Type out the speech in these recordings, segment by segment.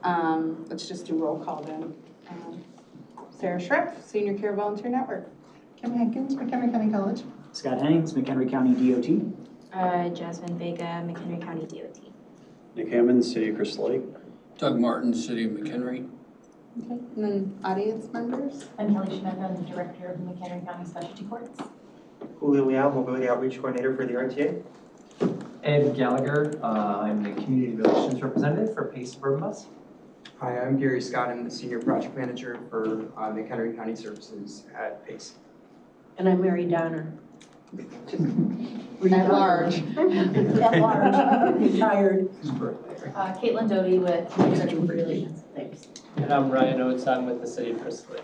Let's just do roll call then. Sarah Schripp, Senior Care Volunteer Network. Kim Hankins, McHenry County College. Scott Hennings, McHenry County DOT. Jasmine Vega, McHenry County DOT. Nick Hammond, City of Crystal Lake. Doug Martin, City of McHenry. Okay, and then audience members. I'm Kelly Schmidt, I'm the Director of the McHenry County Specialty Courts. Julio Leal, Mobility Outreach Coordinator for the RTA. Ed Gallagher, I'm the Community Relations Representative for PACE Suburban Bus. Hi, I'm Gary Scott. I'm the Senior Project Manager for McHenry County Services at PACE. And I'm Mary Donner. At large. At large, retired. Caitlin Doty with Community Relations. Thanks. And I'm Ryan Oates, I'm with the City of Crystal Lake.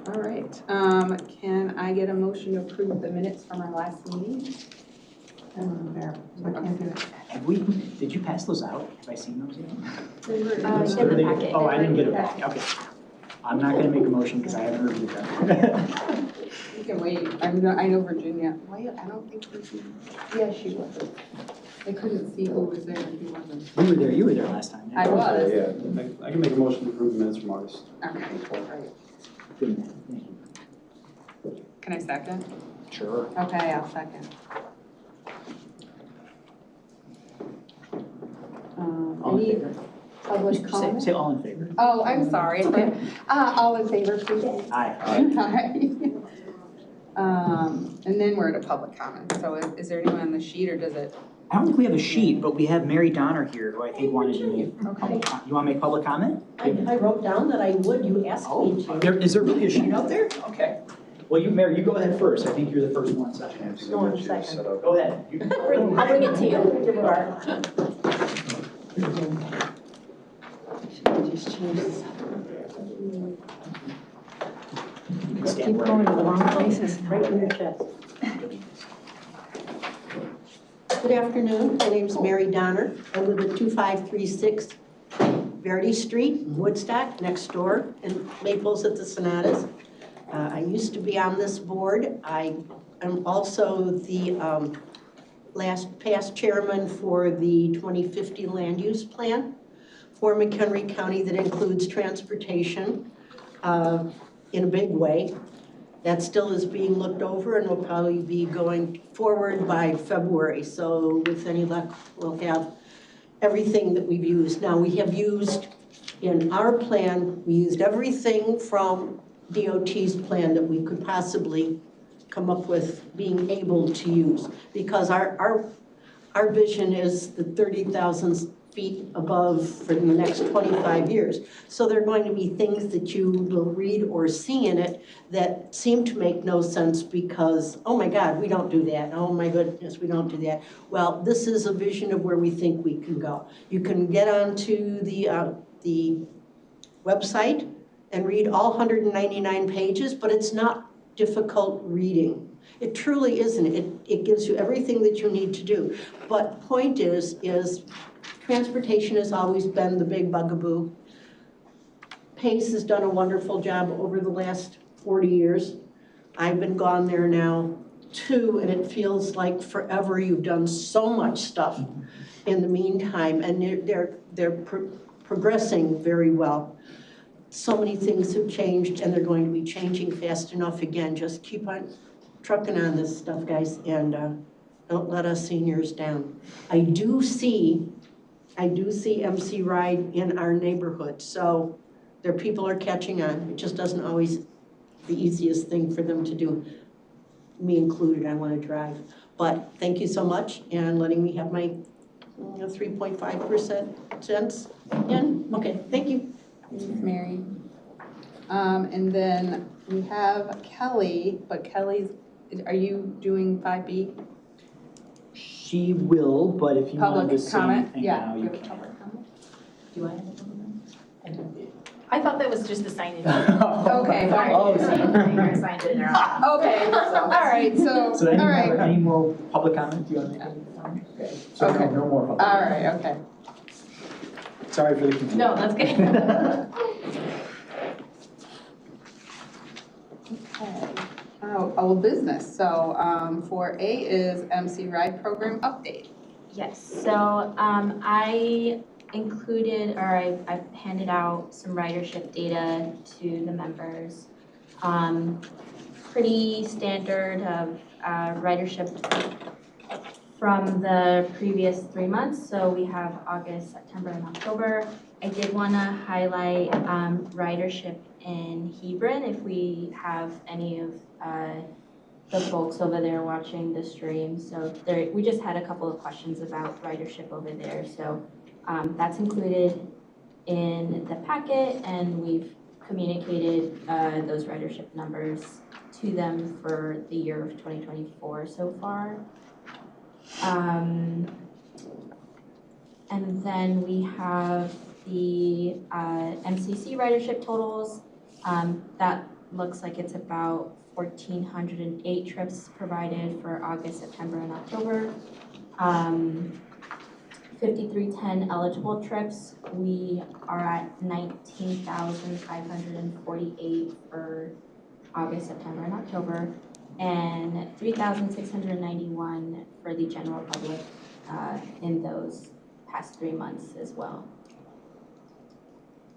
All right, can I get a motion to approve the minutes from our last meeting? There, so I can't do it. Have we, did you pass those out? Have I seen those yet? It's in the packet. Oh, I didn't get it back, okay. I'm not gonna make a motion because I haven't reviewed them. You can wait, I know Virginia, wait, I don't think Virginia, yeah, she was. They couldn't see who was there and who wasn't. You were there last time. I was. Yeah, I can make a motion to approve the minutes from August. Okay, great. Good. Can I second? Sure. Okay, I'll second. All in Any favor? public comment? Say all in favor. Oh, I'm sorry. Okay. All in favor, please. Aye. Aye. And then we're at a public comment. So is there anyone on the sheet or does it? I don't think we have a sheet, but we have Mary Donner here, who I think wanted to make public comment. You want to make public comment? I wrote down that I would, you asked me to. Is there really a sheet out there? Okay. Well, Mary, you go ahead first. I think you're the first one. So. No, I'm second. Go ahead. I'll bring it to you. Give it our. Just change this. Keep going to the wrong places, right in your chest. Good afternoon, my name's Mary Donner. I live at 2536 Verdi Street, Woodstock, next door, in Maples at the Sonatas. I used to be on this board. I am also the past chairman for the 2050 land use plan for McHenry County that includes transportation in a big way. That still is being looked over and will probably be going forward by February. So with any luck, we'll have everything that we've used. Now we have used, in our plan, we used everything from DOT's plan that we could possibly come up with being able to use. Because our vision is the 30,000 feet above for the next 25 years. So there are going to be things that you will read or see in it that seem to make no sense because, oh my God, we don't do that. Oh my goodness, we don't do that. Well, this is a vision of where we think we can go. You can get onto the website and read all 199 pages, but it's not difficult reading. It truly isn't. It gives you everything that you need to do. But point is transportation has always been the big bugaboo. PACE has done a wonderful job over the last 40 years. I've been gone there now too, and it feels like forever. You've done so much stuff in the meantime, and they're progressing very well. So many things have changed, and they're going to be changing fast enough again. Just keep on trucking on this stuff, guys, and don't let us seniors down. I do see MC Ride in our neighborhood, so their people are catching on. It just doesn't always the easiest thing for them to do, me included. I want to drive, but thank you so much and letting me have my 3.5% cents in. Okay, thank you. Thanks, Mary. And then we have Kelly, but are you doing 5B? She will, but if you want the same thing now, you can. Public comment? Do I have a comment? I thought that was just the sign-in. Okay, fine. Oh, Signed in there. Okay, all right, so all right. Any more public comment? Do you want to make any comment? Okay. So Okay. no more public All comment. right, okay. Sorry for the confusion. No, that's good. Okay. Old business. So 4A is MC Ride Program update. Yes, so I included, or I've handed out some ridership data to the members. Pretty standard of ridership from the previous 3 months. So we have August, September, and October. I did want to highlight ridership in Hebron if we have any of the folks over there watching the stream. So we just had a couple of questions about ridership over there. So that's included in the packet, and we've communicated those ridership numbers to them for the year of 2024 so far. And then we have the MCC ridership totals. That looks like it's about 1,408 trips provided for August, September, and October. 5310 eligible trips. We are at 19,548 for August, September, and October, and 3,691 for the general public in those past 3 months as well.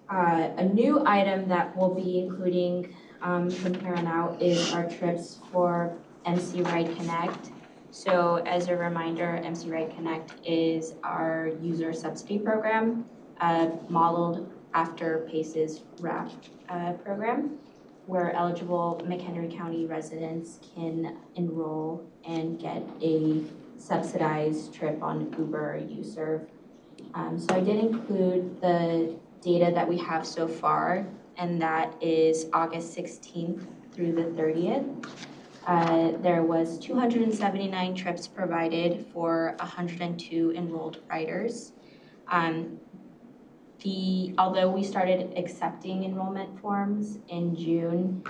A new item that we'll be including from here on out is our trips for MC Ride Connect. So as a reminder, MC Ride Connect is our user subsidy program modeled after PACE's RAP program, where eligible McHenry County residents can enroll and get a subsidized trip on Uber or U-Serve. So I did include the data that we have so far, and that is August 16th through the 30th. There was 279 trips provided for 102 enrolled riders. Although we started accepting enrollment forms in June,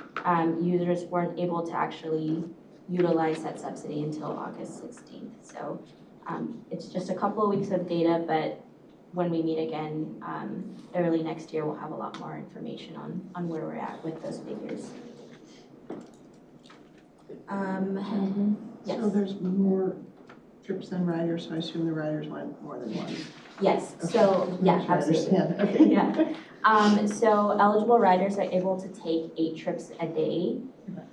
users weren't able to actually utilize that subsidy until August 16th. So it's just a couple of weeks of data, but when we meet again early next year, we'll have a lot more information on where we're at with those figures. Yes. So there's more trips than riders, so I assume the riders went more than one. Yes, Okay. so, yeah, Make sure I absolutely. understand. Okay. Yeah. So eligible riders are able to take 8 trips a day.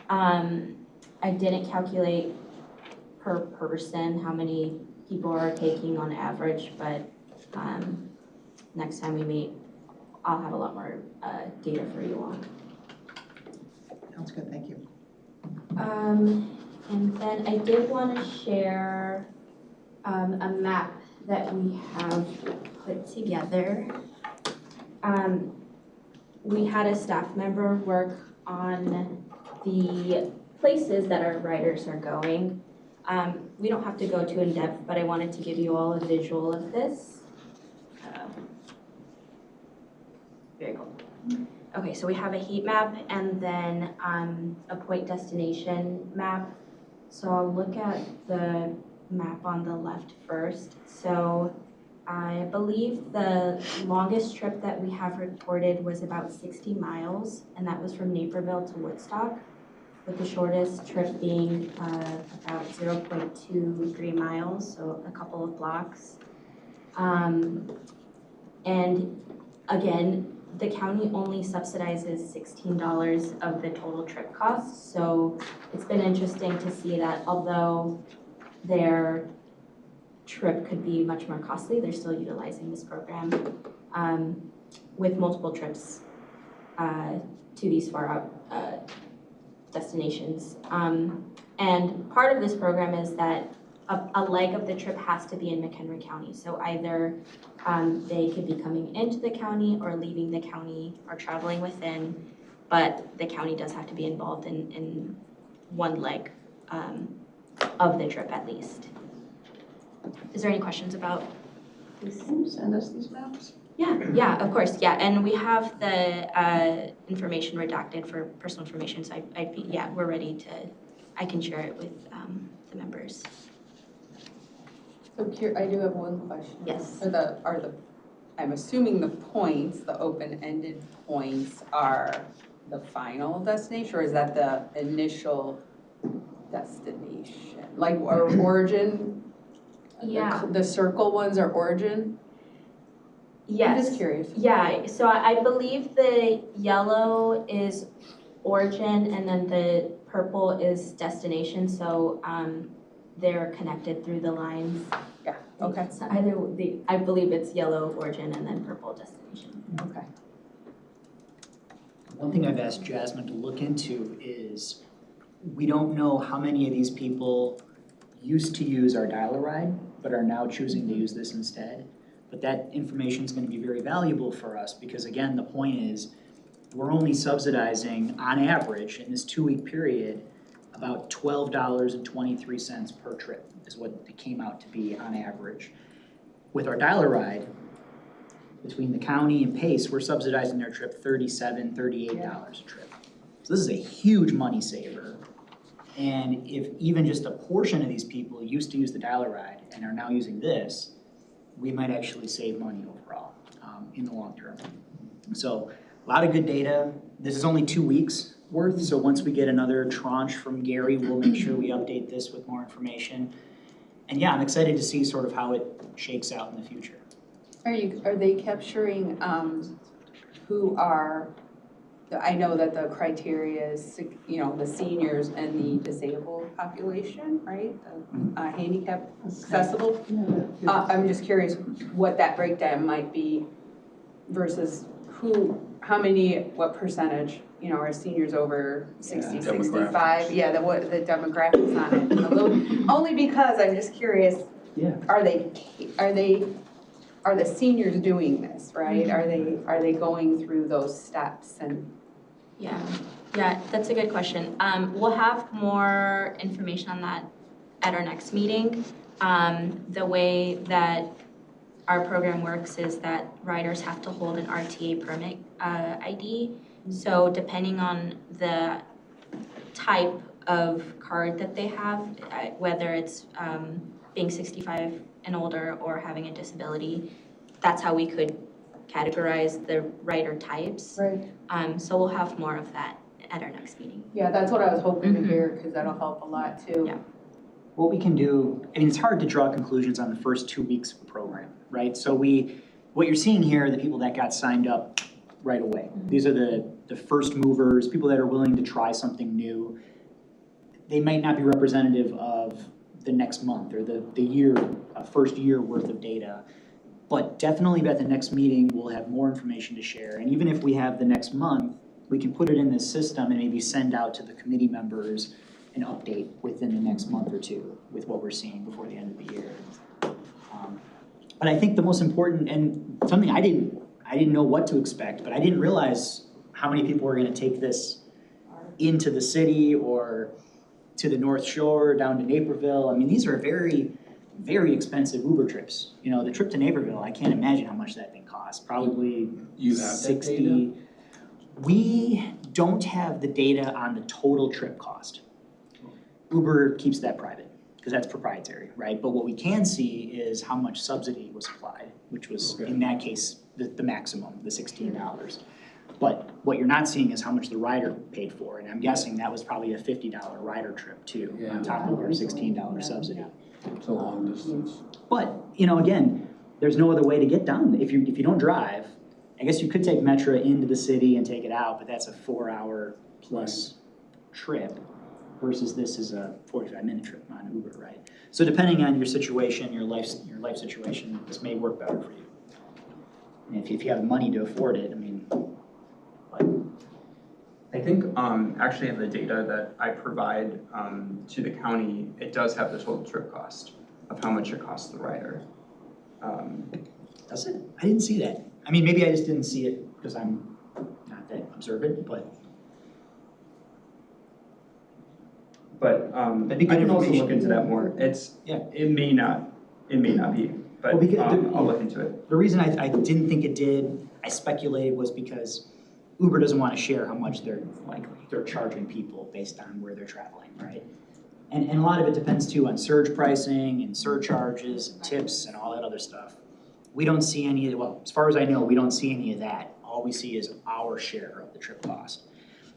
I didn't calculate per person how many people are taking on average, but next time we meet, I'll have a lot more data for you all. Sounds good, thank you. And then I did want to share a map that we have put together. We had a staff member work on the places that our riders are going. We don't have to go too in depth, but I wanted to give you all a visual of this. Very cool. Okay, so we have a heat map and then a point destination map. So I'll look at the map on the left first. So I believe the longest trip that we have reported was about 60 miles, and that was from Naperville to Woodstock, with the shortest trip being about 0.23 miles, so a couple of blocks. And again, the county only subsidizes $16 of the total trip cost, so it's been interesting to see that although their trip could be much more costly, they're still utilizing this program with multiple trips to these far out destinations. And part of this program is that a leg of the trip has to be in McHenry County. So either they could be coming into the county or leaving the county or traveling within, but the county does have to be involved in one leg of the trip at least. Is there any questions about this? Can you send us these maps? Yeah, of course, yeah, and we have the information redacted for personal information, so we're ready to, I can share it with the members. So I do have one question. Yes. I'm assuming the points, the open-ended points are the final destination, or is that the initial destination? Like, or origin? Yeah. The circle ones are origin? Yes. I'm just curious. Yeah, so I believe the yellow is origin and then the purple is destination, so they're connected through the lines. Yeah, okay, So I believe it's yellow origin and then purple destination. okay. One thing I've asked Jasmine to look into is, we don't know how many of these people used to use our dial-a-ride, but are now choosing to use this instead. But that information is gonna be very valuable for us, because again, the point is, we're only subsidizing, on average, in this 2-week period, about $12.23 per trip is what it came out to be on average. With our dial-a-ride, between the county and Pace, we're subsidizing their trip $37, $38 a trip. So this is a huge money saver. And if even just a portion of these people used to use the dial-a-ride and are now using this, we might actually save money overall in the long term. So a lot of good data. This is only 2 weeks worth, so once we get another tranche from Gary, we'll make sure we update this with more information. And yeah, I'm excited to see sort of how it shakes out in the future. Are they capturing, who are, I know that the criteria is, the seniors and the disabled population, right? The handicap accessible. I'm just curious what that breakdown might be versus what percentage, are seniors over 60, 65? Yeah, what the demographics on it. Only because I'm just curious, Yeah. are the seniors doing this, right? Are they going through those steps and? Yeah, that's a good question. We'll have more information on that at our next meeting. The way that our program works is that riders have to hold an RTA permit ID. So depending on the type of card that they have, whether it's being 65 and older or having a disability, that's how we could categorize the rider types. Right. So we'll have more of that at our next meeting. Yeah, that's what I was hoping to hear, because that'll help a lot too. Yeah. What we can do, it's hard to draw conclusions on the first 2 weeks of the program, right? So what you're seeing here are the people that got signed up right away. These are the first movers, people that are willing to try something new. They might not be representative of the next month or the year, first year worth of data. But definitely at the next meeting, we'll have more information to share. And even if we have the next month, we can put it in this system and maybe send out to the committee members an update within the next month or two with what we're seeing before the end of the year. But I think the most important, and something I didn't know what to expect, but I didn't realize how many people were gonna take this into the city or to the North Shore, down to Naperville. I mean, these are very, very expensive Uber trips. The trip to Naperville, I can't imagine how much that thing costs. Probably You have that 60. data? We don't have the data on the total trip cost. Uber keeps that private because that's proprietary, right? But what we can see is how much subsidy was applied, which was, in that case, the maximum, the $16. But what you're not seeing is how much the rider paid for, and I'm guessing that was probably a $50 rider trip too, on top of our $16 subsidy. It's a long distance. But, again, there's no other way to get down. If you don't drive, I guess you could take Metra into the city and take it out, but that's a 4-hour plus trip versus this is a 45-minute trip on Uber, right? So depending on your situation, your life situation, this may work better for you. And if you have the money to afford it, I think actually in the data that I provide to the county, it does have the total trip cost of how much it costs the rider. Does it? I didn't see that. Maybe I just didn't see it because I'm not that observant, but. But I can also look into that more. It may not be, but I'll look into it. The reason I didn't think it did, I speculated, was because Uber doesn't want to share how much they're charging people based on where they're traveling, right? And a lot of it depends too on surge pricing and surcharges and tips and all that other stuff. We don't see any, as far as I know, we don't see any of that. All we see is our share of the trip cost.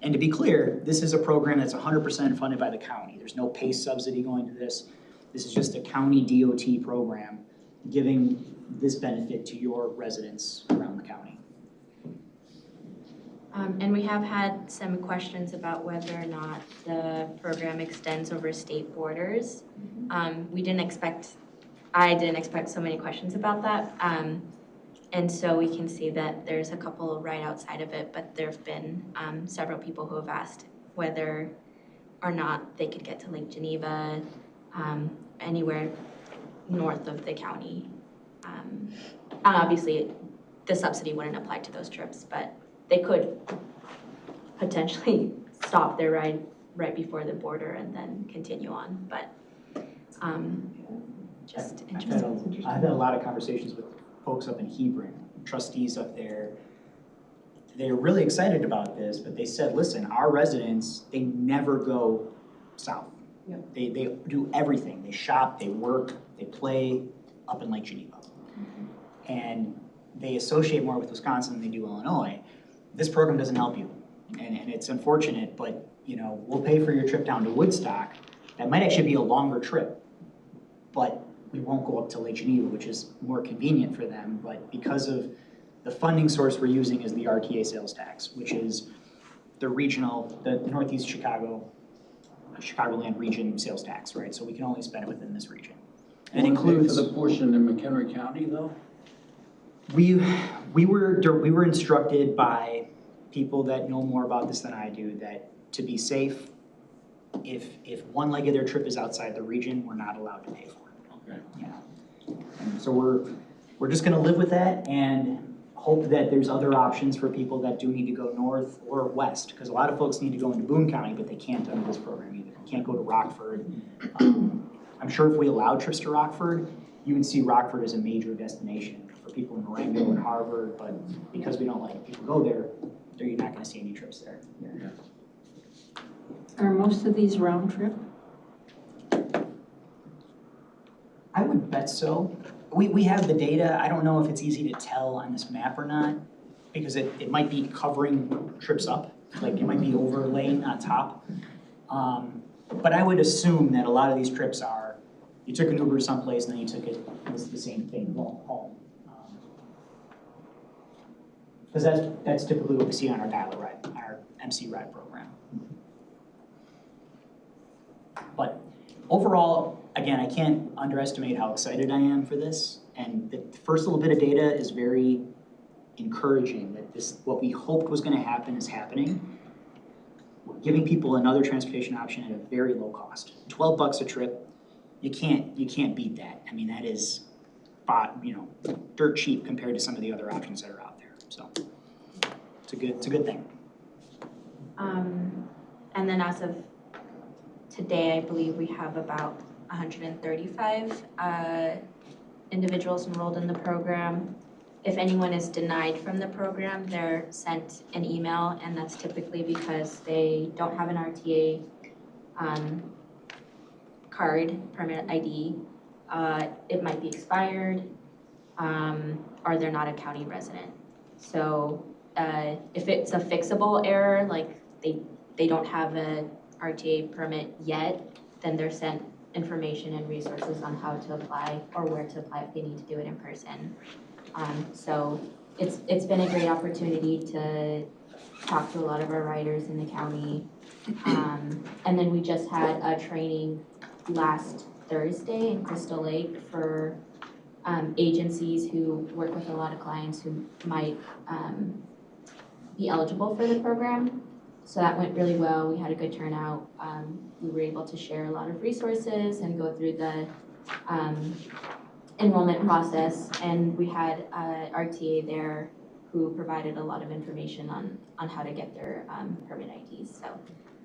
And to be clear, this is a program that's 100% funded by the county. There's no PACE subsidy going to this. This is just a county DOT program. giving this benefit to your residents around the county. And we have had some questions about whether or not the program extends over state borders. I didn't expect so many questions about that. And so we can see that there's a couple right outside of it, but there've been several people who have asked whether or not they could get to Lake Geneva, anywhere north of the county. And obviously, the subsidy wouldn't apply to those trips, but they could potentially stop their ride right before the border and then continue on, but just interesting. I've had a lot of conversations with folks up in Hebron, trustees up there. They're really excited about this, but they said, listen, our residents, they never go south. Yep. They do everything. They shop, they work, they play up in Lake Geneva. And they associate more with Wisconsin than they do Illinois. This program doesn't help you. And it's unfortunate, but we'll pay for your trip down to Woodstock. That might actually be a longer trip, but we won't go up to Lake Geneva, which is more convenient for them. But because of the funding source we're using is the RTA sales tax, which is the Northeast Chicagoland region sales tax, right? So we can only spend it within this region. And it includes For the portion in McHenry County, though? We were instructed by people that know more about this than I do that to be safe, if one leg of their trip is outside the region, we're not allowed to pay for it. Okay. Yeah. And so we're just gonna live with that and hope that there's other options for people that do need to go north or west, because a lot of folks need to go into Boone County, but they can't under this program either. They can't go to Rockford. I'm sure if we allowed trips to Rockford, you would see Rockford as a major destination for people in Marengo and Harvard, but because we don't let people go there, you're not gonna see any trips there. Yeah. Are most of these round trip? I would bet so. We have the data. I don't know if it's easy to tell on this map or not, because it might be covering trips up, like it might be overlaying on top. But I would assume that a lot of these trips are, you took an Uber someplace and then you took it, it's the same thing home. Because that's typically what we see on our dial ride, our MC ride program. But overall, again, I can't underestimate how excited I am for this. And the first little bit of data is very encouraging that what we hoped was gonna happen is happening. We're giving people another transportation option at a very low cost. $12 a trip, you can't beat that. I mean, that is, dirt cheap compared to some of the other options that are out there. So it's a good thing. And then as of today, I believe we have about 135 individuals enrolled in the program. If anyone is denied from the program, they're sent an email, and that's typically because they don't have an RTA card, permanent ID. It might be expired, or they're not a county resident. So if it's a fixable error, like they don't have a RTA permit yet, then they're sent information and resources on how to apply or where to apply if they need to do it in person. So it's been a great opportunity to talk to a lot of our riders in the county. And then we just had a training last Thursday in Crystal Lake for agencies who work with a lot of clients who might be eligible for the program. So that went really well. We had a good turnout. We were able to share a lot of resources and go through the enrollment process. And we had RTA there who provided a lot of information on how to get their permit IDs. So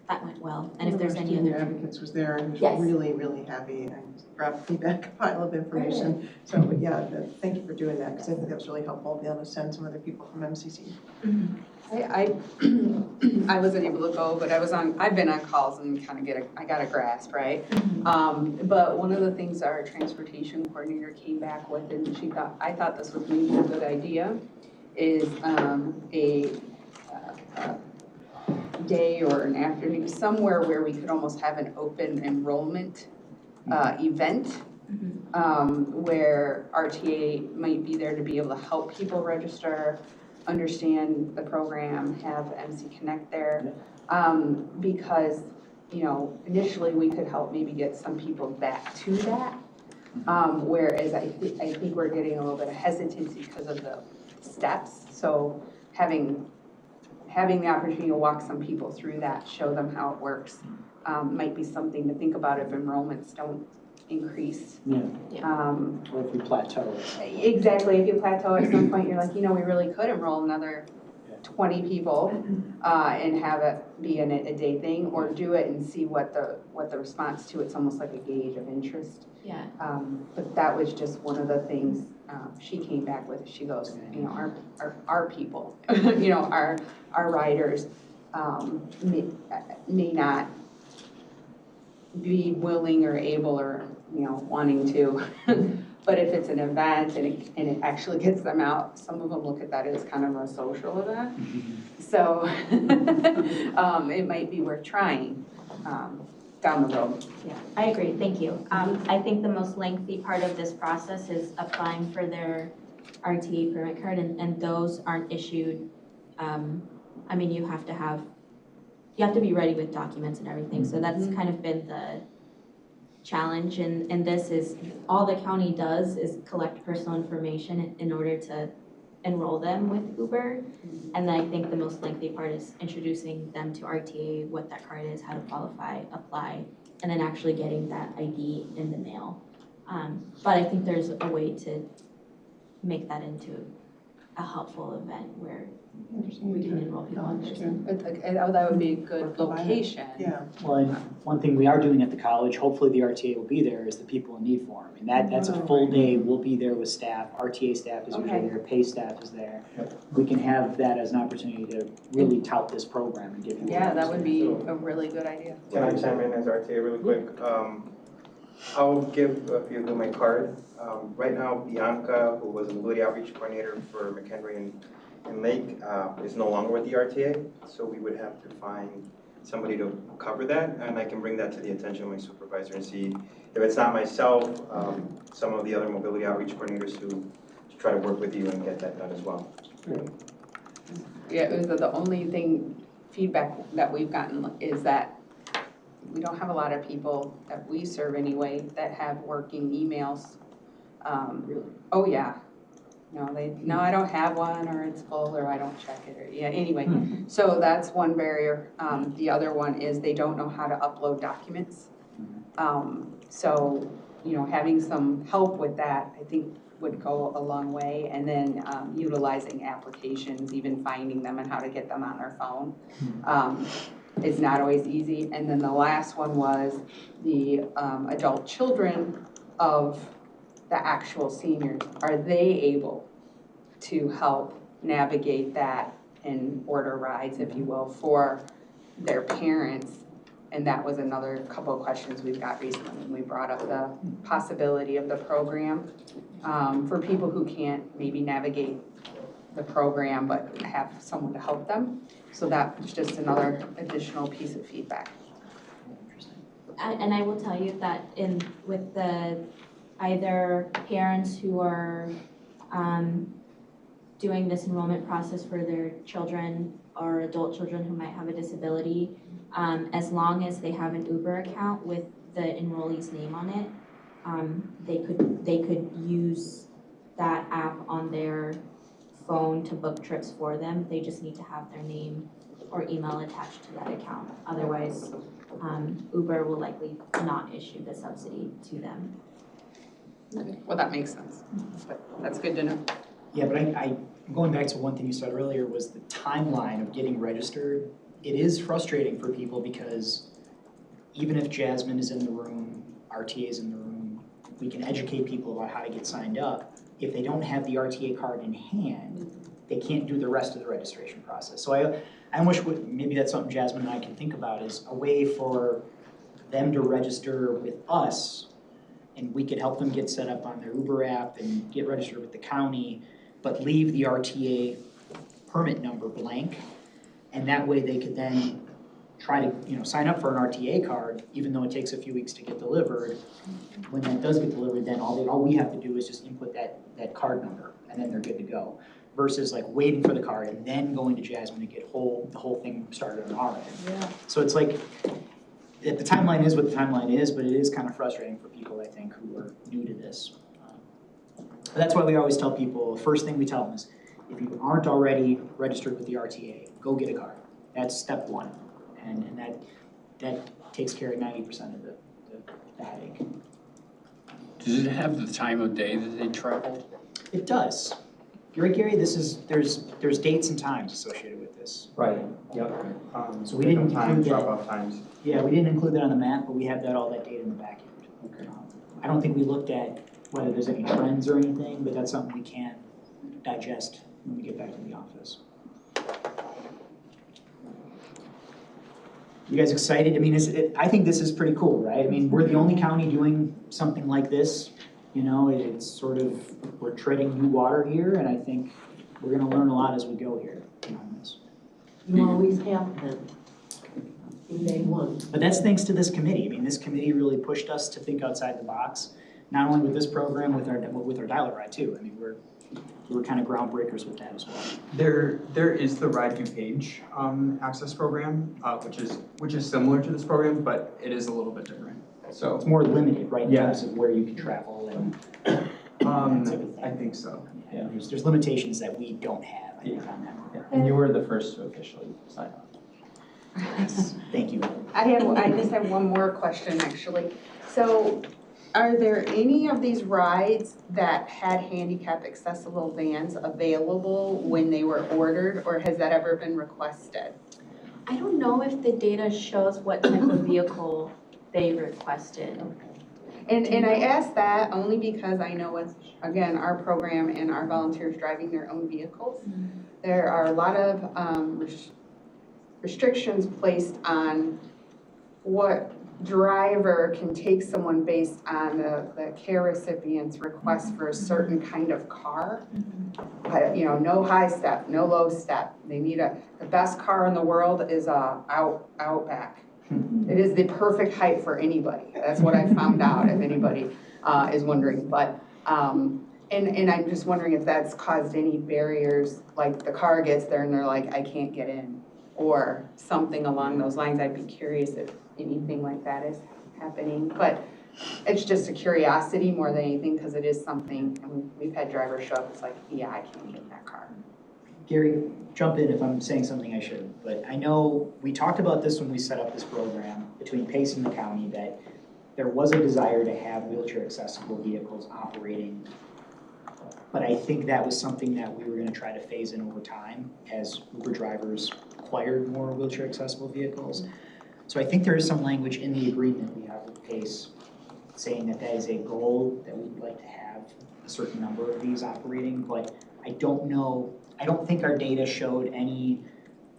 that went well. And if there's any other advocates was there and was Yes. really, really happy and brought me back a pile of information. So yeah, thank you for doing that, because I think that was really helpful to be able to send some other people from MCC. Mhm. I wasn't able to go, but I've been on calls and kind of I got a grasp, right? But one of the things our transportation coordinator came back with, and I thought this was maybe a good idea, is a day or an afternoon, somewhere where we could almost have an open enrollment event. where RTA might be there to be able to help people register, understand the program, have MC Connect there. Because, you know, initially we could help maybe get some people back to that. Whereas I think we're getting a little bit of hesitancy because of the steps. So having the opportunity to walk some people through that, show them how it works, might be something to think about if enrollments don't increase. Or if we plateau. Exactly, if you plateau at some point, you're like, you know, we really could enroll another 20 people and have it be a day thing, or do it and see what the response to it's almost like a gauge of interest. Yeah. But that was just one of the things she came back with. She goes, you know, our people, you know, our riders may not be willing or able or, you know, wanting to. But if it's an event and it actually gets them out, some of them look at that as kind of a social event. So it might be worth trying down the road. Yeah, I agree, thank you. I think the most lengthy part of this process is applying for their RTA permit card, and those aren't issued. I mean, you have to be ready with documents and everything, so that's kind of been the challenge in this is all the county does is collect personal information in order to enroll them with Uber. And then I think the most lengthy part is introducing them to RTA, what that card is, how to qualify, apply, and then actually getting that ID in the mail. But I think there's a way to make that into a helpful event where we can enroll people in person. That would be a good location. Yeah. Well, and one thing we are doing at the college, hopefully the RTA will be there, is the people in need forum. And that's a full day, we'll be there with staff, RTA staff is usually there, pay staff is there. We can have that as an opportunity to really tout this program and give people. Yeah, that would be a really good idea. Can I chime in as RTA really quick? I'll give a few of my card. Right now, Bianca, who was a mobility outreach coordinator for McHenry and Lake, is no longer with the RTA, so we would have to find somebody to cover that, and I can bring that to the attention of my supervisor and see if it's not myself, some of the other mobility outreach coordinators who try to work with you and get that done as well. Yeah, it was the only feedback that we've gotten is that we don't have a lot of people that we serve anyway that have working emails. Oh yeah. No, I don't have one, or it's full, or I don't check it, or anyway. So that's one barrier. The other one is they don't know how to upload documents. So, you know, having some help with that, I think would go a long way. And then utilizing applications, even finding them and how to get them on their phone. It's not always easy. And then the last one was the adult children of the actual seniors. Are they able to help navigate that and order rides, if you will, for their parents? And that was another couple of questions we've got recently when we brought up the possibility of the program for people who can't maybe navigate the program but have someone to help them. So that was just another additional piece of feedback. And I will tell you that with the either parents who are doing this enrollment process for their children or adult children who might have a disability, as long as they have an Uber account with the enrollee's name on it, they could use that app on their phone to book trips for them. They just need to have their name or email attached to that account. Otherwise, Uber will likely not issue the subsidy to them. Well, that makes sense, but that's good to know. Yeah, but I going back to one thing you said earlier was the timeline of getting registered. It is frustrating for people because even if Jasmine is in the room, RTA is in the room, we can educate people about how to get signed up. If they don't have the RTA card in hand, they can't do the rest of the registration process. So I wish maybe that's something Jasmine and I can think about, is a way for them to register with us, and we could help them get set up on their Uber app and get registered with the county, but leave the RTA permit number blank. And that way they could then try to, sign up for an RTA card, even though it takes a few weeks to get delivered. When that does get delivered, then all we have to do is just input that card number, and then they're good to go. Versus like waiting for the card and then going to Jasmine to get the whole thing started on our end. Yeah. So it's like, the timeline is what the timeline is, but it is kind of frustrating for people, I think, who are new to this. But that's why we always tell people, the first thing we tell them is, if you aren't already registered with the RTA, go get a card. That's step one. And that takes care of 90% of the headache. Does it have the time of day that they travel? It does. You're right, Gary, there's dates and times associated with this. Right, yep. So we didn't time, include that. drop-off times. Yeah, we didn't include that on the map, but we have all that data in the back end. Okay. I don't think we looked at whether there's any trends or anything, but that's something we can digest when we get back to the office. You guys excited? I mean, I think this is pretty cool, right? I mean, we're the only county doing something like this. It's sort of, we're treading new water here, and I think we're gonna learn a lot as we go here on this. You always have been, from day one. But that's thanks to this committee. I mean, this committee really pushed us to think outside the box, not only with this program, with our dial ride too. I mean, we're kind of groundbreakers with that as well. There is the Ride You Page access program, which is similar to this program, but it is a little bit different. So It's more limited, right, in Yeah. terms of where you can travel and I think so. yeah, there's limitations that we don't have, I think, on that. Yeah, and you were the first to officially sign up. Yes, thank you. I just have one more question, actually. So, are there any of these rides that had handicap accessible vans available when they were ordered, or has that ever been requested? I don't know if the data shows what type of vehicle they requested. And I ask that only because I know with, again, our program and our volunteers driving their own vehicles, there are a lot of restrictions placed on what driver can take someone based on the care recipient's request for a certain kind of car. But, no high step, no low step. They need the best car in the world is a Outback. It is the perfect height for anybody. That's what I found out, if anybody is wondering. But, and I'm just wondering if that's caused any barriers, like the car gets there and they're like, I can't get in, or something along those lines. I'd be curious if anything like that is happening. But it's just a curiosity more than anything, because it is something, and we've had drivers show up, it's like, yeah, I can't get in that car. Gary, jump in if I'm saying something I shouldn't, but I know we talked about this when we set up this program between Pace and the county, that there was a desire to have wheelchair accessible vehicles operating. But I think that was something that we were gonna try to phase in over time as Uber drivers acquired more wheelchair accessible vehicles. So I think there is some language in the agreement we have with Pace saying that is a goal, that we'd like to have a certain number of these operating, but I don't think our data showed any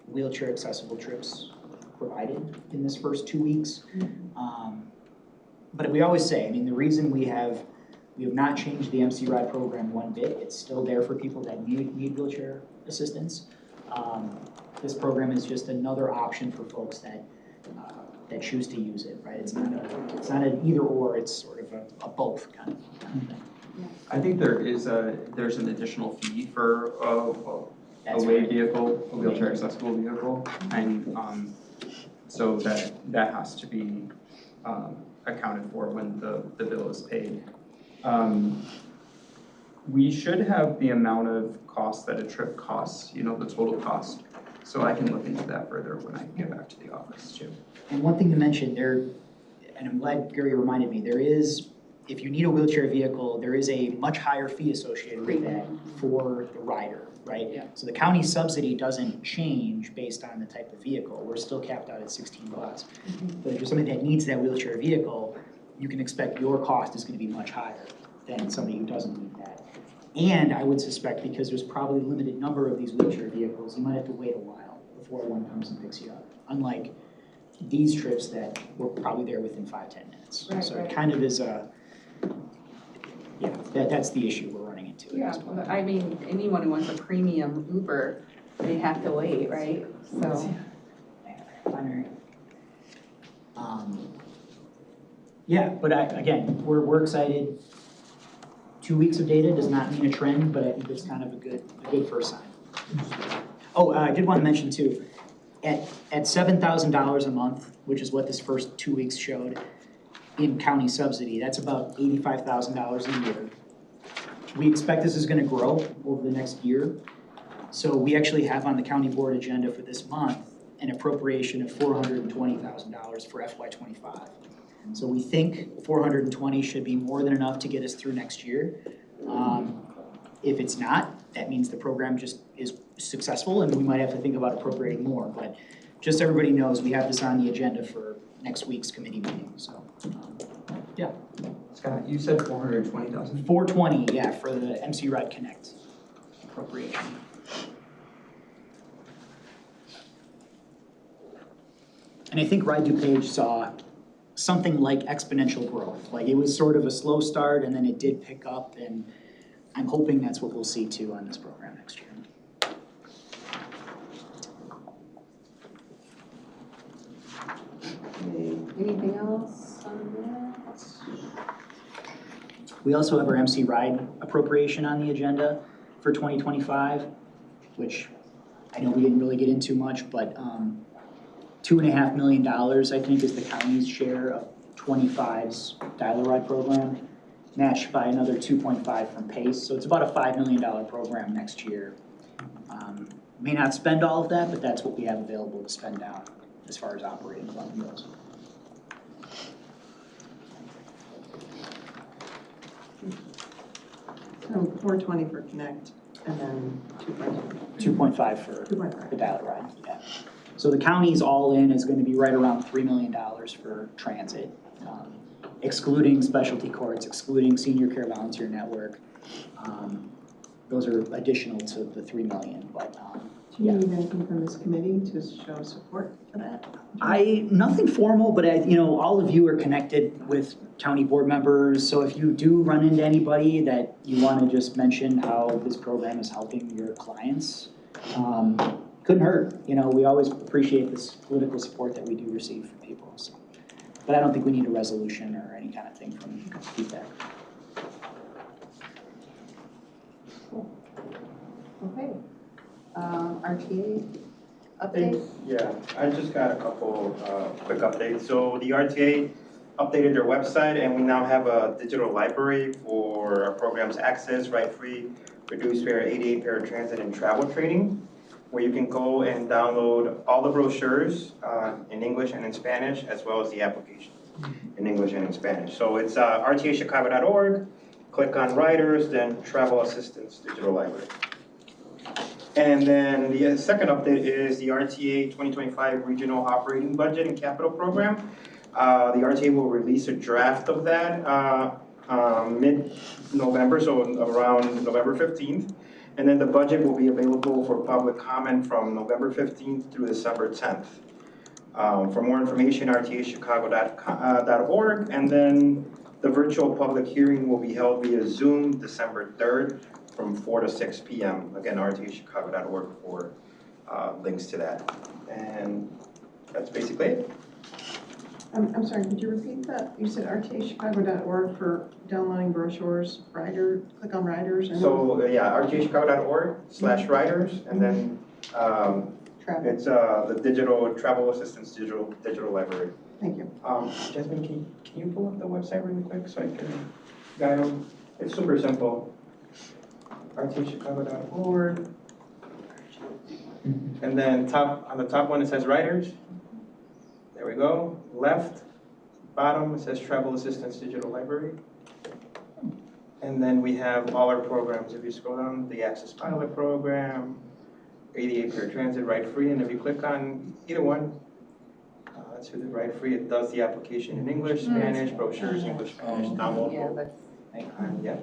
wheelchair accessible trips provided in this first 2 weeks. But we always say, I mean, the reason we have not changed the MC Ride program one bit. It's still there for people that need wheelchair assistance. This program is just another option for folks that choose to use it, right? It's not an either or, it's sort of a both kind of thing. I think there's an additional fee for a vehicle, a wheelchair accessible vehicle, and so that has to be accounted for when the bill is paid. We should have the amount of cost that a trip costs, the total cost, so I can look into that further when I get back to the office too. And one thing to mention there, and I'm glad Gary reminded me, there is, if you need a wheelchair vehicle, there is a much higher fee associated with that for the rider, right? Yeah. So the county subsidy doesn't change based on the type of vehicle. We're still capped out at $16. But if you're somebody that needs that wheelchair vehicle, you can expect your cost is gonna be much higher than somebody who doesn't need that. And I would suspect, because there's probably a limited number of these wheelchair vehicles, you might have to wait a while before one comes and picks you up. Unlike these trips that were probably there within 5-10 minutes. Right, So right. it kind of is that's the issue we're running into at Yeah, this point. I mean, anyone who wants a premium Uber, they have to wait, right? So, Yeah, but again, we're excited. 2 weeks of data does not mean a trend, but I think it's kind of a good first sign. Oh, I did want to mention too, at $7,000 a month, which is what this first 2 weeks showed in county subsidy, that's about $85,000 a year. We expect this is going to grow over the next year. So we actually have on the county board agenda for this month an appropriation of $420,000 for FY25. So we think 420 should be more than enough to get us through next year. If it's not, that means the program just is successful and we might have to think about appropriating more. But just so everybody knows, we have this on the agenda for next week's committee meeting, so, yeah. Scott, you said 420,000? 420, yeah, for the MC Ride Connect appropriation. And I think Ride DuPage saw something like exponential growth. Like it was sort of a slow start and then it did pick up, and I'm hoping that's what we'll see too on this program next year. Okay, anything else on that? We also have our MC Ride appropriation on the agenda for 2025, which I know we didn't really get into much, but $2.5 million, I think, is the county's share of 25's dial ride program, matched by another 2.5 from PACE. So it's about a $5 million program next year. May not spend all of that, but that's what we have available to spend down as far as operating fund goes. So 420 for Connect, and then 2.5. 2.5 for 2.5. the dial ride, yeah. So the county's all in is going to be right around $3 million for transit, excluding specialty courts, excluding senior care volunteer network. Those are additional to the $3 million, but Do you need anything from this committee to show support for that? nothing formal, but all of you are connected with county board members. So if you do run into anybody that you want to just mention how this program is helping your clients, couldn't hurt. We always appreciate this political support that we do receive from people. So. But I don't think we need a resolution or any kind of thing from feedback. Okay. RTA update? Yeah, I just got a couple quick updates. So the RTA updated their website and we now have a digital library for our programs Access, Ride Free, Reduced Fare, 88 Paratransit, and Travel Training, where you can go and download all the brochures in English and in Spanish, as well as the applications in English and in Spanish. So it's rtachicago.org, click on Riders, then Travel Assistance Digital Library. And then the second update is the RTA 2025 Regional Operating Budget and Capital Program. The RTA will release a draft of that mid-November, so around November 15th. And then the budget will be available for public comment from November 15th through December 10th. For more information, rtachicago.org, and then the virtual public hearing will be held via Zoom December 3rd from 4 to 6 p.m. Again, rtachicago.org for links to that. And that's basically it. I'm sorry, could you repeat that? You said rtachicago.org for downloading brochures, click on Riders. And so yeah, rtachicago.org/riders, and then it's the digital travel assistance digital library. Thank you. Jasmine, can you pull up the website really quick so I can guide them? It's super simple. rtachicago.org, and then on the top one it says Riders. There we go. Left, bottom, it says Travel Assistance Digital Library. And then we have all our programs. If you scroll down, the Access Pilot Program, 88 Paratransit, Ride Free, and if you click on either one, that's who the Ride Free, it does the application in English, Spanish, brochures, English, Spanish, downloadable. Yeah.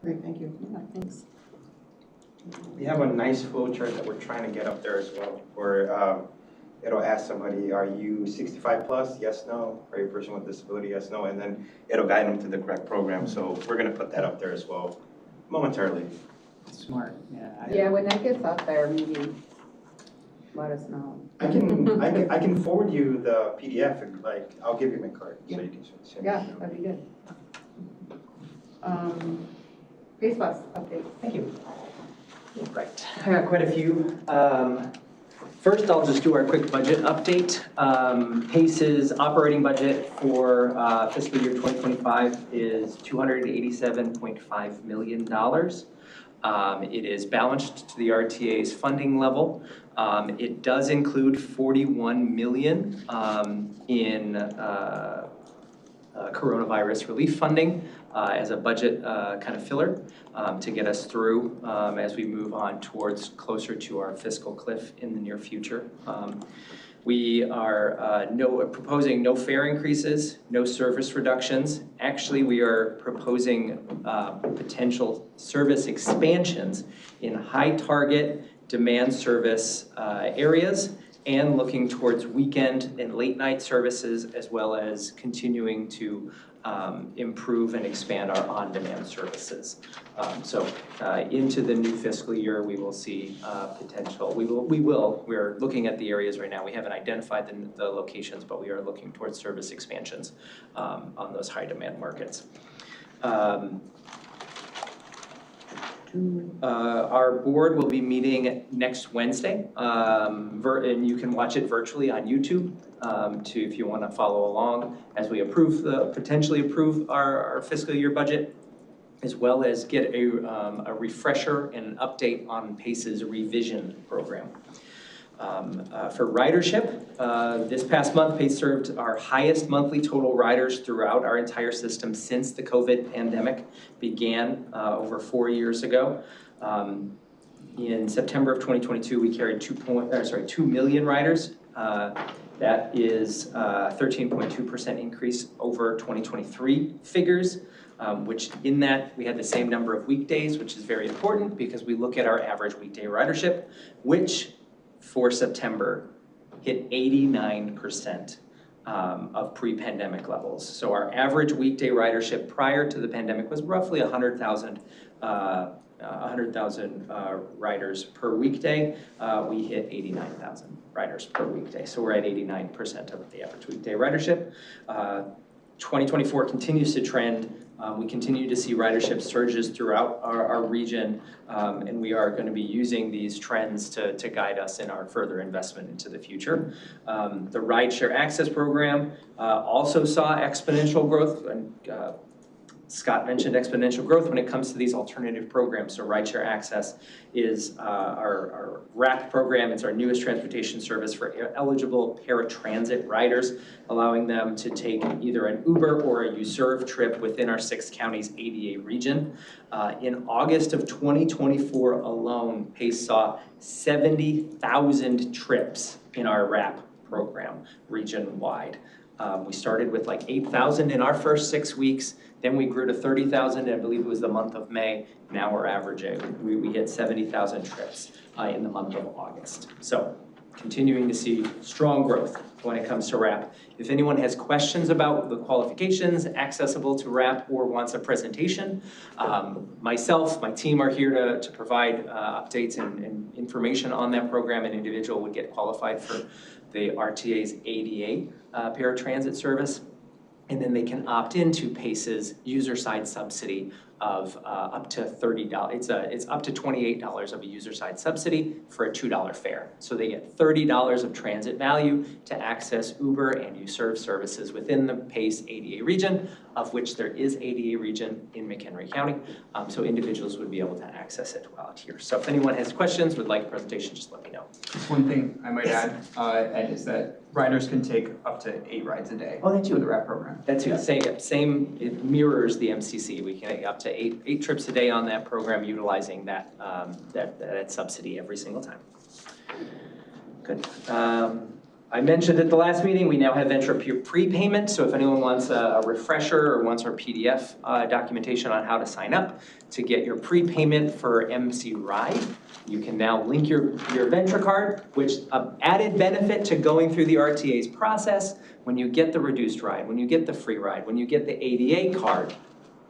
Great, thank you. Yeah, thanks. We have a nice flow chart that we're trying to get up there as well, where it'll ask somebody, are you 65 plus? Yes, no. Are you a person with disability? Yes, no. And then it'll guide them to the correct program. So we're going to put that up there as well momentarily. Smart, yeah. Yeah, when that gets up there, maybe let us know. I can forward you the PDF and like, I'll give you my card, so you can send it. Yeah, that'd be good. Pace Bus update. Thank you. Right, I got quite a few. First, I'll just do our quick budget update. PACE's operating budget for fiscal year 2025 is $287.5 million. It is balanced to the RTA's funding level. It does include $41 million in coronavirus relief funding as a budget kind of filler to get us through as we move on towards closer to our fiscal cliff in the near future. We are proposing no fare increases, no service reductions. Actually, we are proposing potential service expansions in high target demand service areas and looking towards weekend and late night services, as well as continuing to improve and expand our on-demand services. So into the new fiscal year, we will see potential. We're looking at the areas right now. We haven't identified the locations, but we are looking towards service expansions on those high demand markets. Our board will be meeting next Wednesday, and you can watch it virtually on YouTube if you want to follow along as we potentially approve our fiscal year budget, as well as get a refresher and an update on PACE's revision program. For ridership, this past month, PACE served our highest monthly total riders throughout our entire system since the COVID pandemic began over 4 years ago. In September of 2022, we carried 2 million riders. That is a 13.2% increase over 2023 figures, which in that we had the same number of weekdays, which is very important because we look at our average weekday ridership, which for September hit 89% of pre-pandemic levels. So our average weekday ridership prior to the pandemic was roughly 100,000 riders per weekday. We hit 89,000 riders per weekday. So we're at 89% of the average weekday ridership. 2024 continues to trend. We continue to see ridership surges throughout our region, and we are going to be using these trends to guide us in our further investment into the future. The Rideshare Access Program also saw exponential growth, and Scott mentioned exponential growth when it comes to these alternative programs. So Rideshare Access is our RAP program. It's our newest transportation service for eligible paratransit riders, allowing them to take either an Uber or a Userve trip within our 6 counties ADA region. In August of 2024 alone, PACE saw 70,000 trips in our RAP program region-wide. We started with like 8,000 in our first 6 weeks. Then we grew to 30,000, I believe it was the month of May. Now we're averaging, we hit 70,000 trips in the month of August. So continuing to see strong growth when it comes to RAP. If anyone has questions about the qualifications accessible to RAP or wants a presentation, myself, my team are here to provide updates and information on that program. An individual would get qualified for the RTA's ADA paratransit service, and then they can opt into PACE's user-side subsidy of up to $30. It's up to $28 of a user-side subsidy for a $2 fare. So they get $30 of transit value to access Uber and Userve services within the PACE ADA region, of which there is ADA region in McHenry County. So individuals would be able to access it while here. So if anyone has questions, would like a presentation, just let me know. One thing I might add, Ed, is that riders can take up to 8 rides a day. Oh, that's with the RAP program. That's same, it mirrors the MCC. We can get up to eight trips a day on that program, utilizing that subsidy every single time. Good. I mentioned at the last meeting, we now have Metra prepayment. So if anyone wants a refresher or wants our PDF documentation on how to sign up to get your prepayment for MC Ride, you can now link your Metra card, which added benefit to going through the RTA's process. When you get the reduced ride, when you get the free ride, when you get the ADA card,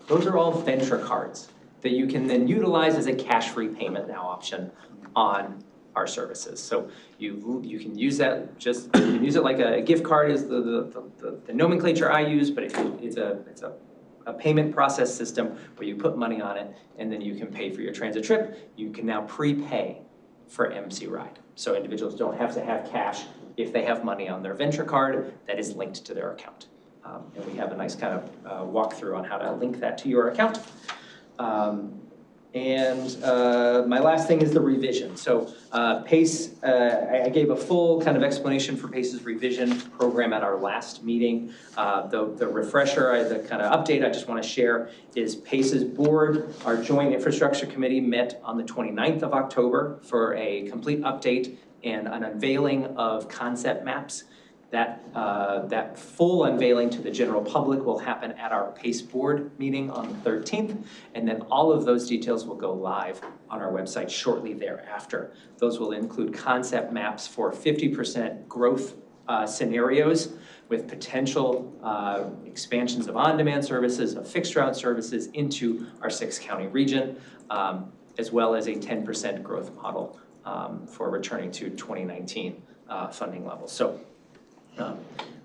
those are all Metra cards that you can then utilize as a cash-free payment now option on our services. So you can use that you can use it like a gift card is the nomenclature I use, but it's a payment process system where you put money on it and then you can pay for your transit trip. You can now prepay for MC Ride. So individuals don't have to have cash if they have money on their Venture card that is linked to their account. And we have a nice kind of walkthrough on how to link that to your account. My last thing is the revision. So PACE, I gave a full kind of explanation for PACE's revision program at our last meeting. The refresher, the kind of update I just want to share is PACE's board, our Joint Infrastructure Committee met on the 29th of October for a complete update and an unveiling of concept maps. That full unveiling to the general public will happen at our PACE board meeting on the 13th, and then all of those details will go live on our website shortly thereafter. Those will include concept maps for 50% growth scenarios with potential expansions of on-demand services, of fixed route services into our 6-county region, as well as a 10% growth model for returning to 2019 funding levels. So.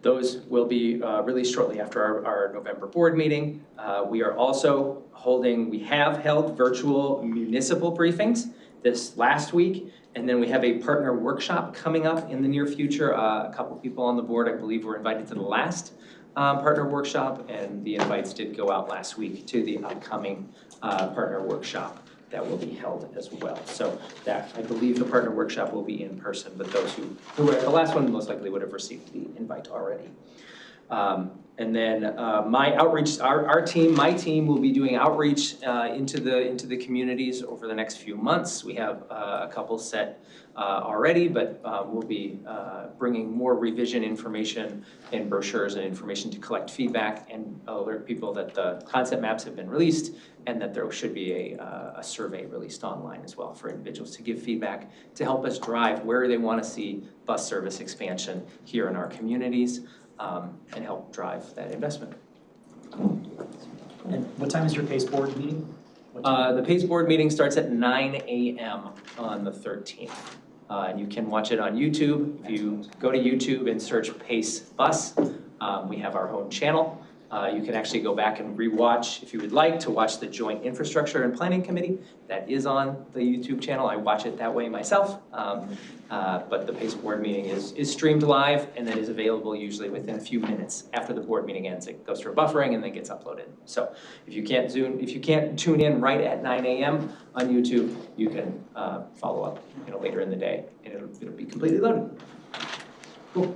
Those will be released shortly after our November board meeting. We have held virtual municipal briefings this last week, and then we have a partner workshop coming up in the near future. A couple people on the board, I believe, were invited to the last partner workshop, and the invites did go out last week to the upcoming partner workshop that will be held as well. So that, I believe the partner workshop will be in person, but those who were at the last one most likely would have received the invite already. And then my outreach, my team will be doing outreach into the communities over the next few months. We have a couple set already, but we'll be bringing more revision information and brochures and information to collect feedback and alert people that the concept maps have been released and that there should be a survey released online as well for individuals to give feedback to help us drive where they want to see bus service expansion here in our communities. And help drive that investment. And what time is your PACE board meeting? The PACE board meeting starts at 9 a.m. on the 13th. And you can watch it on YouTube. If you go to YouTube and search PACE Bus, we have our own channel. You can actually go back and rewatch, if you would like, to watch the Joint Infrastructure and Planning Committee. That is on the YouTube channel. I watch it that way myself. But the PACE board meeting is streamed live and then is available usually within a few minutes after the board meeting ends. It goes through buffering and then gets uploaded. So if you can't tune in right at 9 a.m. on YouTube, you can follow up later in the day and it'll be completely loaded. Cool.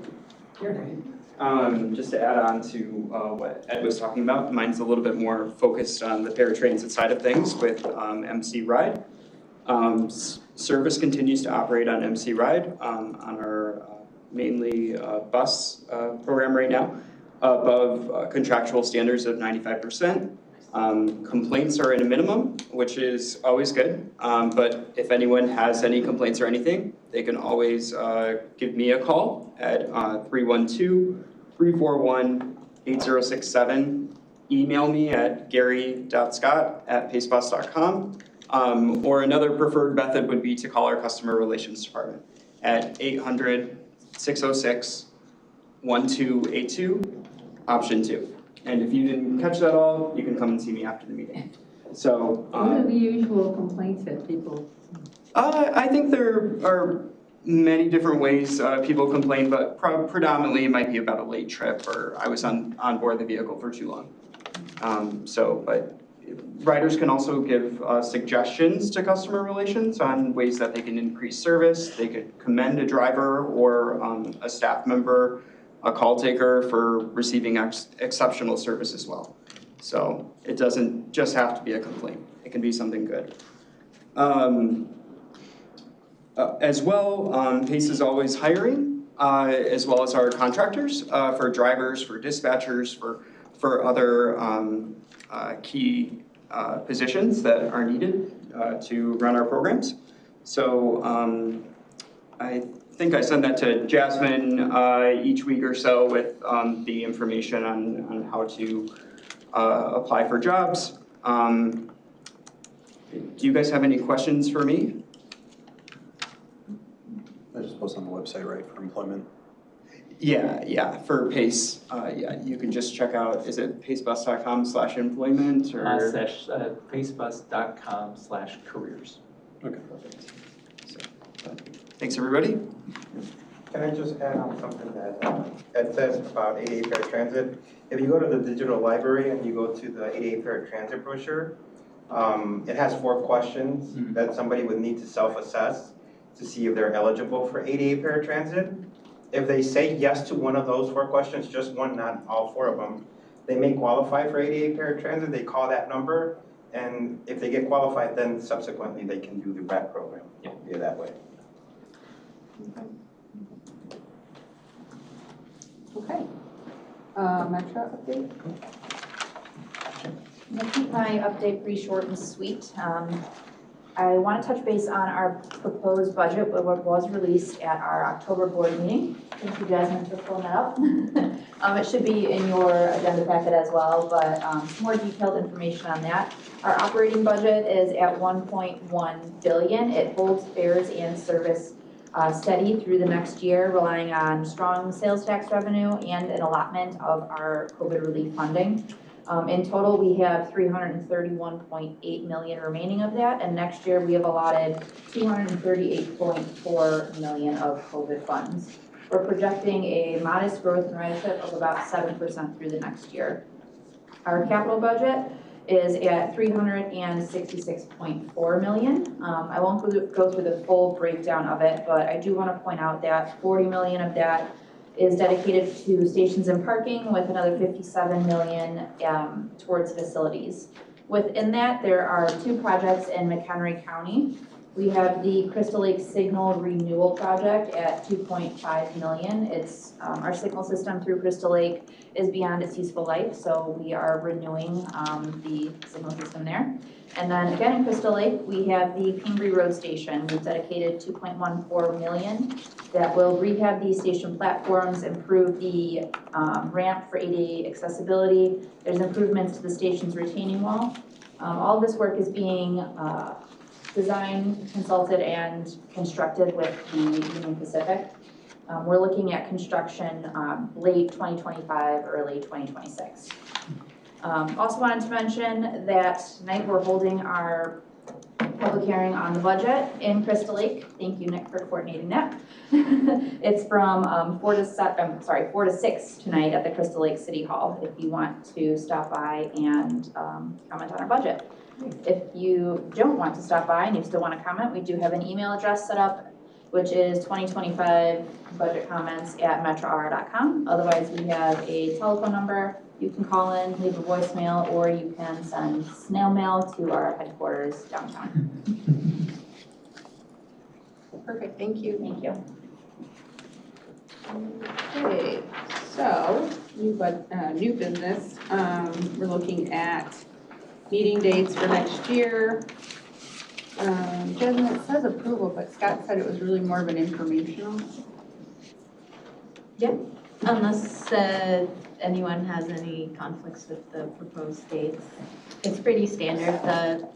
Just to add on to what Ed was talking about, mine's a little bit more focused on the paratransit side of things with MC Ride. Service continues to operate on MC Ride on our mainly bus program right now, above contractual standards of 95%. Complaints are at a minimum, which is always good. But if anyone has any complaints or anything, they can always give me a call at 312-341-8067. Email me at gary.scott@pacebus.com. Or another preferred method would be to call our customer relations department at 800-606-1282, option 2. And if you didn't catch that all, you can come and see me after the meeting. So, What are the usual complaints that people? I think there are many different ways people complain, but predominantly it might be about a late trip or I was on board the vehicle for too long. But riders can also give suggestions to customer relations on ways that they can increase service. They could commend a driver or a staff member, a call taker for receiving exceptional service as well. So it doesn't just have to be a complaint. It can be something good. As well, PACE is always hiring, as well as our contractors for drivers, for dispatchers, for other key positions that are needed to run our programs. So I think I send that to Jasmine each week or so with the information on how to apply for jobs. Do you guys have any questions for me? They're just posted on the website, right, for employment? Yeah, for PACE, you can just check out, is it pacebus.com/employment or? /pacebus.com/careers. Okay. Thanks, everybody. Can I just add on something that Ed says about 88 paratransit? If you go to the digital library and you go to the 88 paratransit brochure, it has 4 questions that somebody would need to self-assess to see if they're eligible for 88 paratransit. If they say yes to one of those 4 questions, just one, not all 4 of them, they may qualify for 88 paratransit. They call that number, and if they get qualified, then subsequently they can do the RAP program via that way. Okay. Metra update? I'm gonna keep my update pretty short and sweet. I want to touch base on our proposed budget, what was released at our October board meeting. Thank you, Jasmine, for pulling that up. It should be in your agenda packet as well, but some more detailed information on that. Our operating budget is at 1.1 billion. It holds fares and service steady through the next year, relying on strong sales tax revenue and an allotment of our COVID relief funding. In total, we have 331.8 million remaining of that, and next year we have allotted 238.4 million of COVID funds. We're projecting a modest growth in ridership of about 7% through the next year. Our capital budget is at 366.4 million. I won't go through the full breakdown of it, but I do want to point out that 40 million of that is dedicated to stations and parking, with another 57 million towards facilities. Within that, there are 2 projects in McHenry County. We have the Crystal Lake Signal Renewal Project at 2.5 million. It's our signal system through Crystal Lake is beyond its useful life, so we are renewing the signal system there. And then again in Crystal Lake, we have the Pingree Road Station. We've dedicated 2.14 million that will rehab the station platforms, improve the ramp for ADA accessibility. There's improvements to the station's retaining wall. All of this work is being designed, consulted, and constructed with the Union Pacific. We're looking at construction late 2025, early 2026. Also wanted to mention that tonight we're holding our public hearing on the budget in Crystal Lake. Thank you, Nick, for coordinating that. It's from 4 to 6 tonight at the Crystal Lake City Hall if you want to stop by and comment on our budget. If you don't want to stop by and you still want to comment, we do have an email address set up, which is 2025 budgetcomments@metror.com. Otherwise, we have a telephone number. You can call in, leave a voicemail, or you can send snail mail to our headquarters downtown. Perfect, thank you. Thank you. Okay, so new business. We're looking at meeting dates for next year. Jasmine, it says approval, but Scott said it was really more of an informational. Unless anyone has any conflicts with the proposed dates. It's pretty standard, the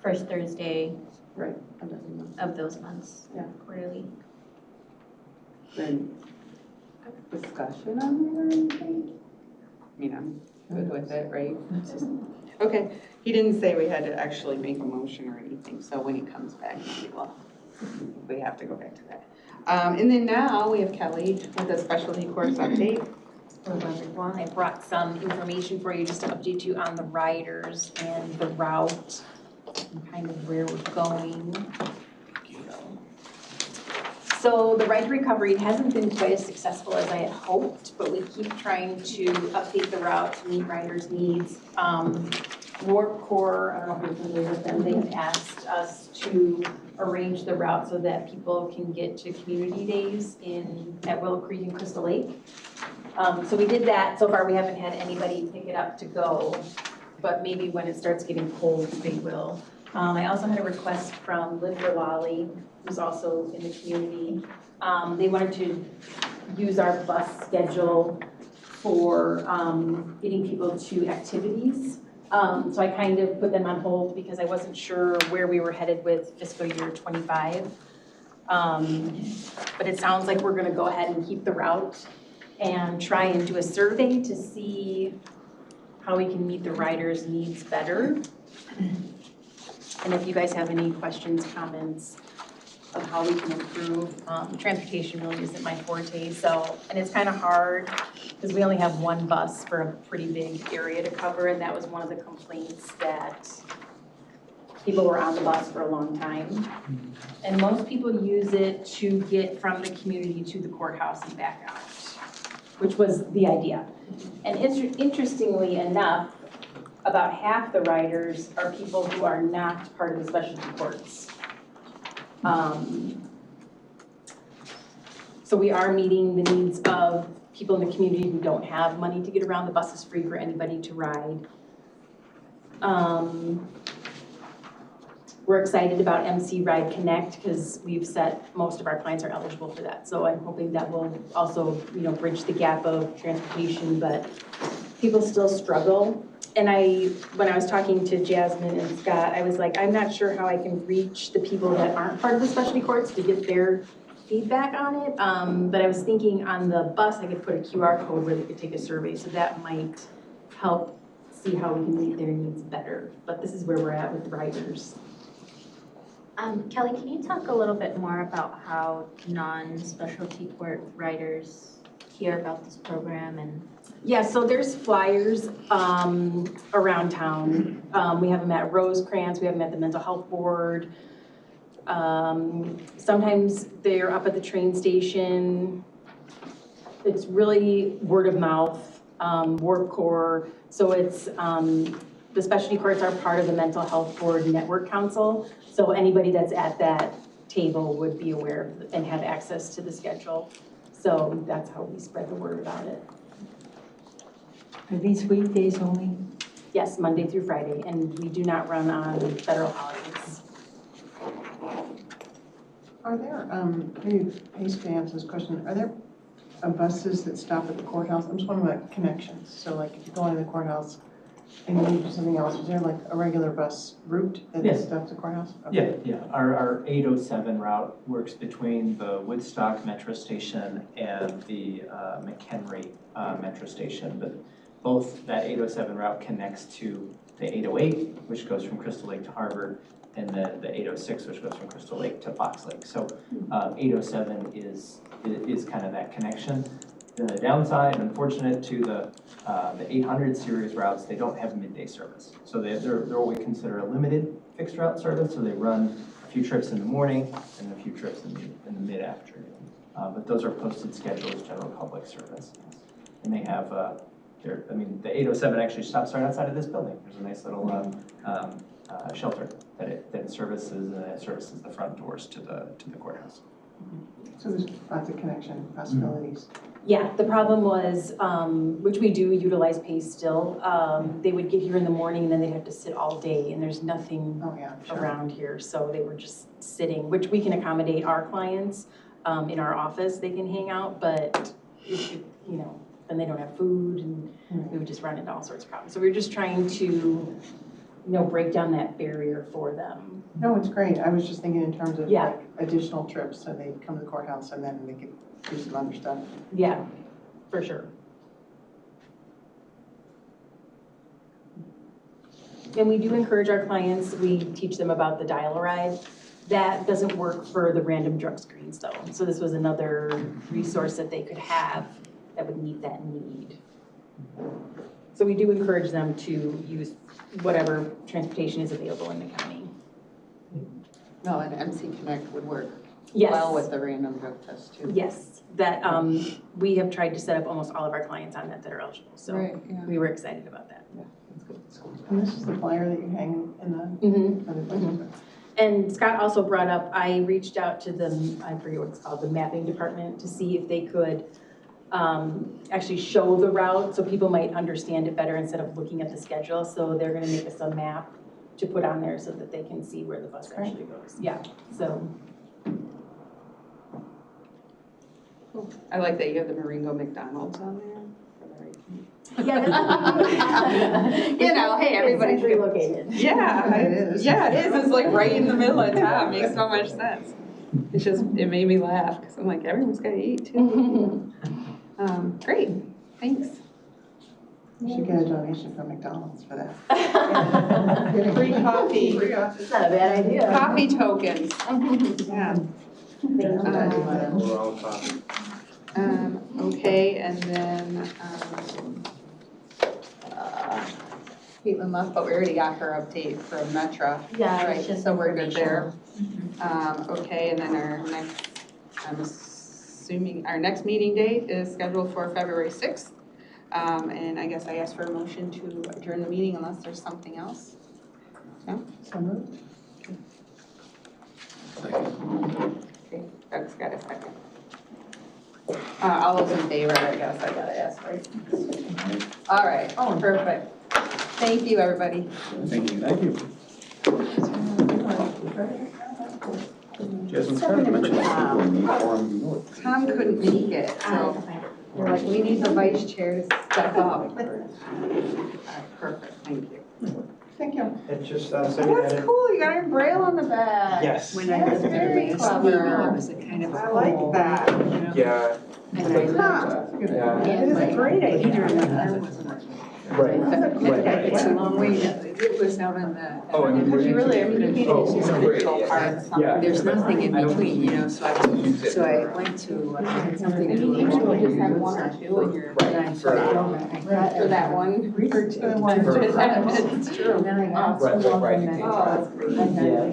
first Thursday Right. of those months, Yeah. quarterly. Good discussion on it or anything? I mean, I'm good with it, right? Okay, he didn't say we had to actually make a motion or anything, so when he comes back, we have to go back to that. And then now we have Kelly with a specialty course update. Hello everyone, I brought some information for you just to update you on the riders and the route and kind of where we're going. So the ride to recovery hasn't been quite as successful as I had hoped, but we keep trying to update the route to meet riders' needs. Warp Core, I don't know if you're familiar with them, they've asked us to arrange the route so that people can get to community days at Willow Creek and Crystal Lake. So we did that. So far we haven't had anybody pick it up to go, but maybe when it starts getting cold, they will. I also had a request from Live for Lolly, who's also in the community. They wanted to use our bus schedule for getting people to activities. So I kind of put them on hold because I wasn't sure where we were headed with fiscal year 25. But it sounds like we're gonna go ahead and keep the route and try and do a survey to see how we can meet the riders' needs better. And if you guys have any questions, comments of how we can improve, transportation really isn't my forte, so, and it's kind of hard because we only have one bus for a pretty big area to cover, and that was one of the complaints that people were on the bus for a long time. And most people use it to get from the community to the courthouse and back out, which was the idea. And interestingly enough, about half the riders are people who are not part of the specialty courts. So we are meeting the needs of people in the community who don't have money to get around. The bus is free for anybody to ride. We're excited about MC Ride Connect because we've set, most of our clients are eligible for that. So I'm hoping that will also, bridge the gap of transportation, but people still struggle. And when I was talking to Jasmine and Scott, I was like, I'm not sure how I can reach the people that aren't part of the specialty courts to get their feedback on it. But I was thinking on the bus, I could put a QR code where they could take a survey. So that might help see how we can meet their needs better. But this is where we're at with the riders. Kelly, can you talk a little bit more about how non-specialty court riders hear about this program and? Yeah, so there's flyers around town. We have them at Rosecrans, we have them at the Mental Health Board. Sometimes they're up at the train station. It's really word of mouth, Warp Core. So it's, the specialty courts are part of the Mental Health Board Network Council. So anybody that's at that table would be aware of and have access to the schedule. So that's how we spread the word about it. Are these weekdays only? Yes, Monday through Friday, and we do not run on federal holidays. Are there, maybe Pace can answer this question, are there buses that stop at the courthouse? I'm just wondering about connections. So like if you go into the courthouse and you need to do something else, is there like a regular bus route that stops at the courthouse? Okay. Yeah. Our 807 route works between the Woodstock Metro Station and the McHenry Metro Station, but both that 807 route connects to the 808, which goes from Crystal Lake to Harvard, and the 806, which goes from Crystal Lake to Fox Lake. So 807 is kind of that connection. The downside, unfortunate to the 800 series routes, they don't have midday service. So they're what we consider a limited fixed route service. So they run a few trips in the morning and a few trips in the mid-afternoon. But those are posted schedules, general public service. And they have, the 807 actually stops right outside of this building. There's a nice little shelter that it services, and it services the front doors to the courthouse. So there's lots of connection possibilities. Yeah, the problem was, which we do utilize Pace still, they would get here in the morning and then they'd have to sit all day, and there's nothing around here. So they were just sitting, which we can accommodate our clients in our office. They can hang out, but then they don't have food, and we would just run into all sorts of problems. So we were just trying to, break down that barrier for them. No, it's great. I was just thinking in terms of like additional trips, so they come to the courthouse and then they could do some other stuff. Yeah, for sure. And we do encourage our clients, we teach them about the dial-a-ride. That doesn't work for the random drug screens though. So this was another resource that they could have that would meet that need. So we do encourage them to use whatever transportation is available in the county. No, and MC Connect would work Yes. well with the random drug test too. Yes, that we have tried to set up almost all of our clients on that are eligible. So we were excited about that. Yeah, that's good. And this is the flyer that you hang in the other places. And Scott also brought up, I reached out to them, I forget what it's called, the mapping department, to see if they could actually show the route so people might understand it better instead of looking at the schedule. So they're gonna make us a map to put on there so that they can see where the bus actually goes. Yeah, so. I like that you have the Marengo McDonald's on there. Yeah, that's hey, everybody's relocated. Yeah, it is. Yeah, it is. It's like right in the middle of town. Makes so much sense. It's just, it made me laugh, because I'm like, everyone's gotta eat too. Great, thanks. You should get a donation from McDonald's for that. Free coffee. It's not a bad idea. Coffee tokens, yeah. Overall coffee. Okay, and then, Caitlin left, but we already got her update from Metra. Yeah, Right, it's just so we're good there. informational. Okay, and then our next, I'm assuming, our next meeting date is scheduled for February 6th. And I guess I ask for a motion to adjourn the meeting unless there's something else. No? So moved. Okay, Doug's got a second. All those in favor, I guess I gotta ask, right? All right, perfect. Thank you, everybody. Thank you. Thank you. Jasmine, kind of mentioned Tom couldn't make it, so we're like, we need the vice chair to step up. All right, perfect, thank you. Thank you. It just, Oh, that's cool, you got your braille on the back. Yes. That's very clever. I like that. Yeah. Huh. Yeah. It is a great idea. Right. It's a long way, it was out in the. Oh, and Because you really, I mean, you need to Oh, use no, some great, digital yeah. cards. Yeah. There's nothing in I don't between, you know, so I went to, I had something to And do. you usually just have one or two in your. Right. For that one. For two. It's true. And then I got Right, some right, and right. Oh, that's great. I got